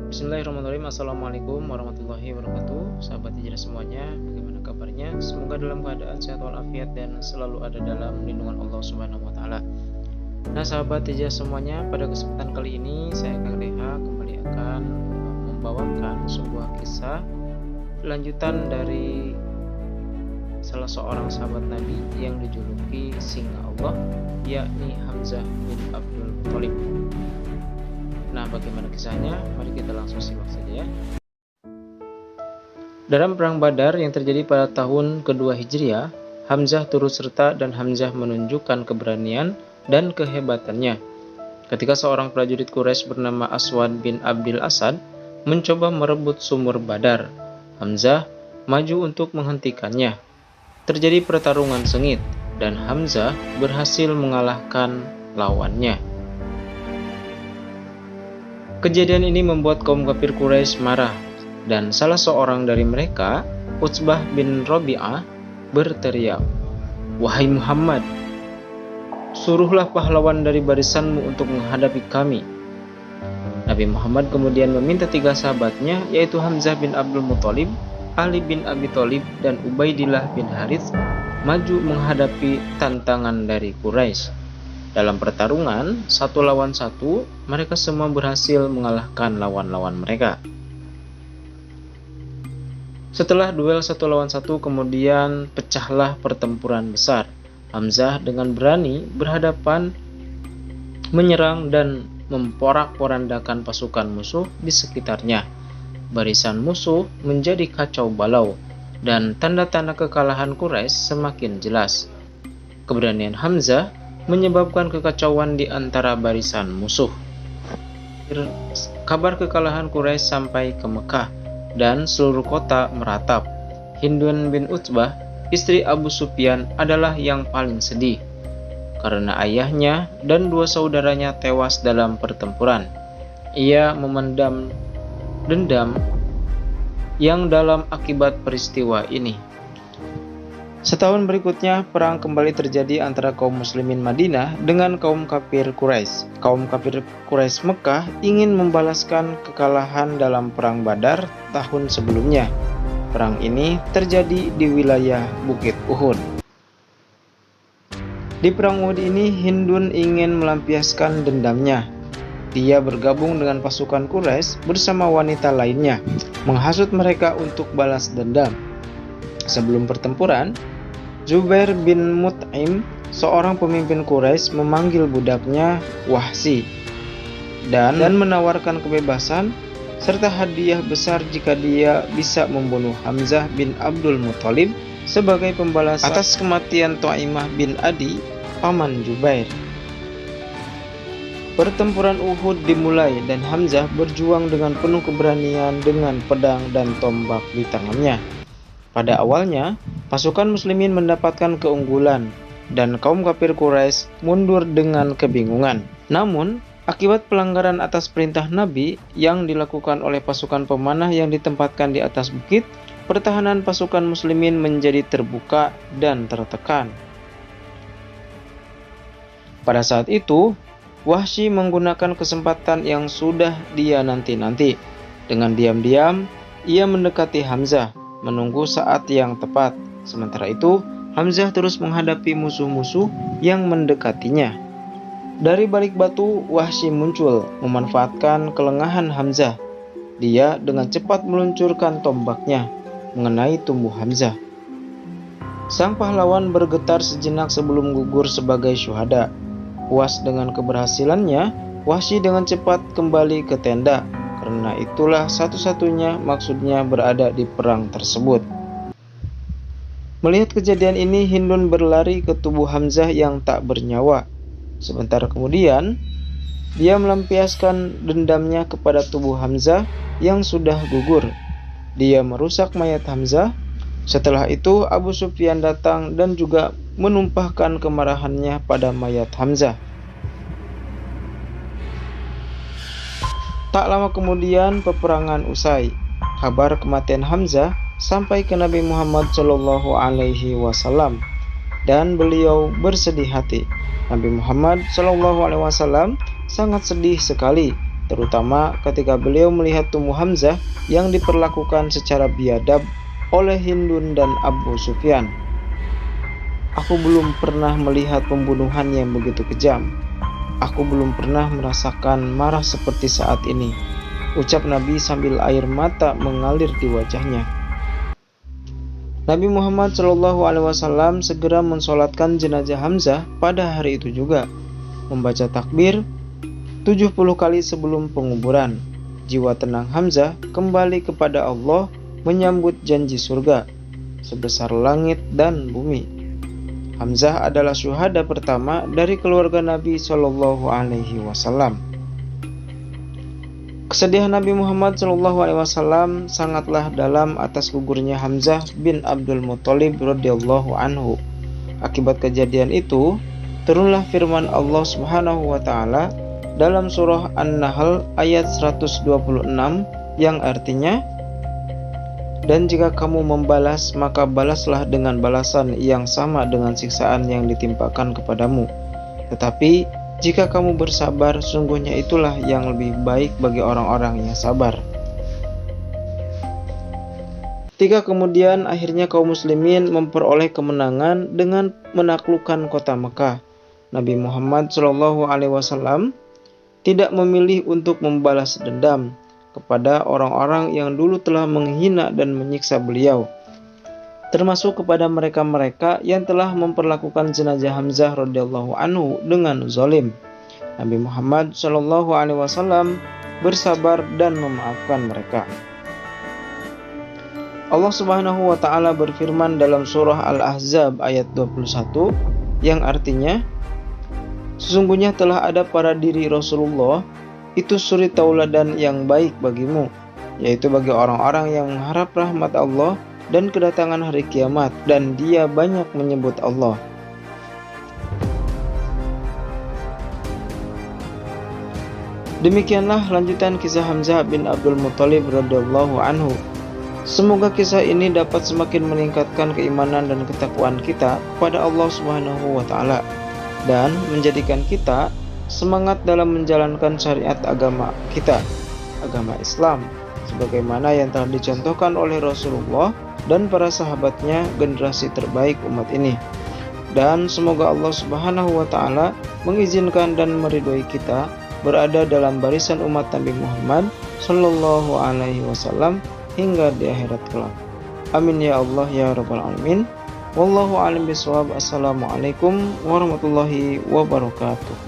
Bismillahirrahmanirrahim. Assalamualaikum warahmatullahi wabarakatuh. Sahabat hijrah semuanya, bagaimana kabarnya? Semoga dalam keadaan sehat walafiat dan selalu ada dalam lindungan Allah Subhanahu wa taala. Nah, sahabat hijrah semuanya, pada kesempatan kali ini saya Kang Deha kembali akan membawakan sebuah kisah lanjutan dari salah seorang sahabat Nabi yang dijuluki Singa Allah, yakni Hamzah bin Abdul Muthalib. Nah, bagaimana kisahnya? Mari kita langsung simak saja ya. Dalam perang Badar yang terjadi pada tahun kedua Hijriah, Hamzah turut serta dan Hamzah menunjukkan keberanian dan kehebatannya. Ketika seorang prajurit Quraisy bernama Aswad bin Abdil Asad mencoba merebut sumur Badar, Hamzah maju untuk menghentikannya. Terjadi pertarungan sengit dan Hamzah berhasil mengalahkan lawannya. Kejadian ini membuat kaum kafir Quraisy marah, dan salah seorang dari mereka, Utsbah bin Rabi'ah, berteriak, "Wahai Muhammad, suruhlah pahlawan dari barisanmu untuk menghadapi kami." Nabi Muhammad kemudian meminta tiga sahabatnya, yaitu Hamzah bin Abdul Muthalib, Ali bin Abi Thalib, dan Ubaidillah bin Harits, maju menghadapi tantangan dari Quraisy. Dalam pertarungan 1 lawan 1, mereka semua berhasil mengalahkan lawan-lawan mereka. Setelah duel 1 lawan 1, kemudian pecahlah pertempuran besar. Hamzah dengan berani berhadapan, menyerang dan memporak-porandakan pasukan musuh di sekitarnya. Barisan musuh menjadi kacau balau, dan tanda-tanda kekalahan Quraisy semakin jelas. Keberanian Hamzah menyebabkan kekacauan di antara barisan musuh. Kabar kekalahan Quraisy sampai ke Mekah dan seluruh kota meratap. Hindun bin Utsbah, istri Abu Sufyan, adalah yang paling sedih karena ayahnya dan 2 saudaranya tewas dalam pertempuran. Ia memendam dendam yang dalam akibat peristiwa ini. Setahun berikutnya, perang kembali terjadi antara kaum muslimin Madinah dengan kaum kafir Quraisy. Kaum kafir Quraisy Mekah ingin membalaskan kekalahan dalam perang Badar tahun sebelumnya. Perang ini terjadi di wilayah Bukit Uhud. Di perang Uhud ini, Hindun ingin melampiaskan dendamnya. Dia bergabung dengan pasukan Quraisy bersama wanita lainnya, menghasut mereka untuk balas dendam. Sebelum pertempuran, Zubair bin Mut'im, seorang pemimpin Quraisy, memanggil budaknya Wahsy dan menawarkan kebebasan serta hadiah besar jika dia bisa membunuh Hamzah bin Abdul Muthalib sebagai pembalasan atas kematian Tu'aimah bin Adi, paman Zubair. Pertempuran Uhud dimulai dan Hamzah berjuang dengan penuh keberanian dengan pedang dan tombak di tangannya. Pada awalnya, pasukan muslimin mendapatkan keunggulan dan kaum kafir Quraisy mundur dengan kebingungan. Namun, akibat pelanggaran atas perintah Nabi yang dilakukan oleh pasukan pemanah yang ditempatkan di atas bukit, pertahanan pasukan muslimin menjadi terbuka dan tertekan. Pada saat itu, Wahsy menggunakan kesempatan yang sudah dia nanti-nanti. Dengan diam-diam, ia mendekati Hamzah, menunggu saat yang tepat. Sementara itu, Hamzah terus menghadapi musuh-musuh yang mendekatinya. Dari balik batu, Wahsy muncul, memanfaatkan kelengahan Hamzah. Dia dengan cepat meluncurkan tombaknya, mengenai tubuh Hamzah. Sang pahlawan bergetar sejenak sebelum gugur sebagai syuhada. Puas dengan keberhasilannya, Wahsy dengan cepat kembali ke tenda. Karena itulah satu-satunya maksudnya berada di perang tersebut. Melihat kejadian ini, Hindun berlari ke tubuh Hamzah yang tak bernyawa. Sebentar kemudian, dia melampiaskan dendamnya kepada tubuh Hamzah yang sudah gugur. Dia merusak mayat Hamzah. Setelah itu, Abu Sufyan datang dan juga menumpahkan kemarahannya pada mayat Hamzah. Tak lama kemudian peperangan usai. Kabar kematian Hamzah sampai ke Nabi Muhammad SAW dan beliau bersedih hati. Nabi Muhammad SAW sangat sedih sekali terutama ketika beliau melihat tubuh Hamzah yang diperlakukan secara biadab oleh Hindun dan Abu Sufyan. Aku belum pernah melihat pembunuhan yang begitu kejam. Aku belum pernah merasakan marah seperti saat ini, ucap Nabi sambil air mata mengalir di wajahnya. Nabi Muhammad SAW segera mensolatkan jenazah Hamzah pada hari itu juga, membaca takbir 70 kali sebelum penguburan. Jiwa tenang Hamzah kembali kepada Allah menyambut janji surga sebesar langit dan bumi. Hamzah adalah syuhada pertama dari keluarga Nabi SAW. Kesedihan Nabi Muhammad SAW sangatlah dalam atas gugurnya Hamzah bin Abdul Muthalib radhiyallahu anhu. Akibat kejadian itu, turunlah firman Allah Subhanahu wa taala dalam surah An-Nahl ayat 126 yang artinya, "Dan jika kamu membalas, maka balaslah dengan balasan yang sama dengan siksaan yang ditimpakan kepadamu. Tetapi jika kamu bersabar, sungguhnya itulah yang lebih baik bagi orang-orang yang sabar." Ketika kemudian akhirnya kaum muslimin memperoleh kemenangan dengan menaklukkan kota Mekah, Nabi Muhammad SAW tidak memilih untuk membalas dendam kepada orang-orang yang dulu telah menghina dan menyiksa beliau, termasuk kepada mereka-mereka yang telah memperlakukan jenazah Hamzah radhiyallahu anhu dengan zalim. Nabi Muhammad SAW bersabar dan memaafkan mereka. Allah Subhanahu wa taala berfirman dalam surah Al-Ahzab ayat 21 yang artinya, "Sesungguhnya telah ada pada diri Rasulullah itu suri tauladan yang baik bagimu, yaitu bagi orang-orang yang mengharap rahmat Allah dan kedatangan hari kiamat, dan dia banyak menyebut Allah." Demikianlah lanjutan kisah Hamzah bin Abdul Muthalib radhiyallahu anhu. Semoga kisah ini dapat semakin meningkatkan keimanan dan ketakwaan kita pada Allah Subhanahu wa taala dan menjadikan kita semangat dalam menjalankan syariat agama kita, agama Islam, sebagaimana yang telah dicontohkan oleh Rasulullah dan para sahabatnya, generasi terbaik umat ini. Dan semoga Allah Subhanahu wa taala mengizinkan dan meridhoi kita berada dalam barisan umat Nabi Muhammad sallallahu alaihi wasallam hingga di akhirat kelak. Amin ya Allah ya rabbal alamin. Wallahu a'lam bishawab. Assalamualaikum warahmatullahi wabarakatuh.